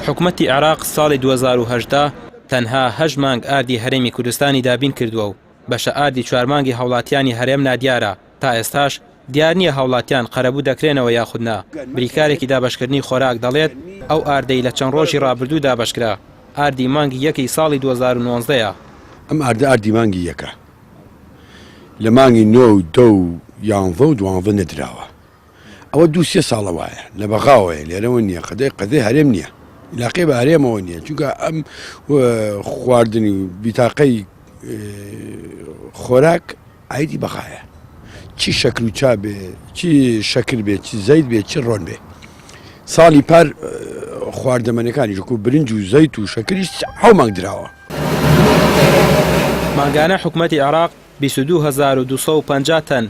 حکومەتی عێراق ساڵی 2018 تەنها 8 مانگ ئاردی هەرێمی کوردستانی دابین کردووە و بەشە ئاردی 4 مانگی هاوڵاتیانی هەرێم نادیارە. تا ئێستاش دیار نییە هاوڵاتیان قەرەبوو دەکرێنەوە یاخودنا. بریکارێکی دابەشکردنی خۆراک دەڵێت ئەو ئاردەی لە چەند ڕۆژی ڕابردوو دابەشکرا ئاردی مانگی یەکی ساڵی 2019. ئەم ئاردی مانگی یەکە لە مانگی 9 و 10 و 11 و 12 نەدراوە. ئەوە 2-3 ساڵە وایە لە بەغاوەیە لێرەوە نییە قەدەی هەرێم نییە علاقەی بە هەرێمەوە نییە چونکە ئەم خواردنی و بیتاقەی خۆراک ئایدی بەغایە چی شەکر و چا بێ چی شەکر بێ چی زەید بێ چی ڕۆن بێ. ساڵی پار خواردەمەنەکانی ژکو برنج و زەیت و شەکریش هەو مانگ دراوە. مانگانە حکومەتی عێراق 22,250 تەن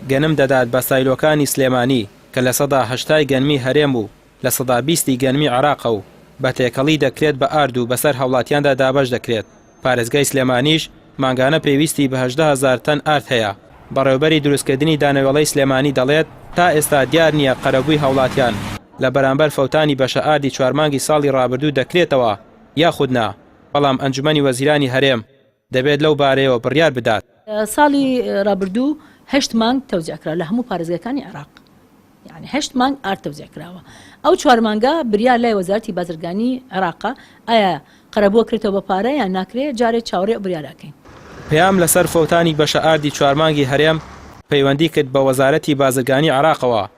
گەنم دەدات بە سایلۆکانی سلێمانی کە لە سەدا 80 گەنمی هەرێم و لە سەدا 20 گەنمی عێراقە و بە تێکەڵی دەکرێت بە ئارد و بەسەر هەوڵاتیاندا دابەش دەکرێت. پارێزگای سلێمانیش مانگانە پێویستی بە 18,000 تەن ئارد هەیە. بەڕێوەبەری دروستکردنی دانەوێڵەی سلێمانی دەڵێت تا ئێستا دیار نییە قەرەبووی هەوڵاتیان لە بەرامبەر فەوتانی بەشە ئاردی 4 مانگی ساڵی ڕابردوو دەکرێتەوە یاخودنا. بەڵام ئەنجومەنی وەزیرانی هەرێم دەبێت لەو بارەیەوە بڕیار بدات. ساڵی ڕابردوو 8 مانگ تەوزیعکرا لە هەموو پارێزگاکانی عێراق، یعنی 8 مانگ ئارد تەوزیعکراوە. ئەو 4 مانگە بریار لای وەزارەتی بازرگانی عێراقە ئایا قەرەبووە کردەوە بە پارە یان ناکرێت جارێک چاوەڕێ بریاراکەین. پەیام لەسەر فەوتانی بەشە ئاردی 4 مانگی هەرێم پەیوەندی کرد بە وەزارەتی بازرگانی عێراقەوە،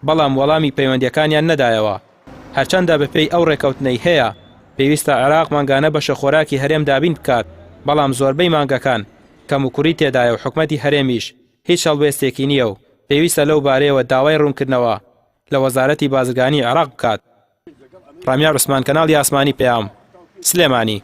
بەڵام وەڵامی پەیوەندیەکانیان نەدایەوە. هەرچەندە بەپێی ئەو ڕێکەوتنەی هەیە پێویستە عێراق مانگانە بەشە خۆراکی هەرێم دابین بکات، بەڵام زۆربەی مانگەکان کەم و کوڕی تێدایە و حکومەتی هەرێمیش هیچ هەڵوێستێکی نییە و پێویستە لەو بارەیەوە داوای ڕوونکردنەوە لە وەزارەتی بازرگانی عێراق بکات. ڕامیار عوسمان، کەناڵی ئاسمانی پەیام، سلێمانی.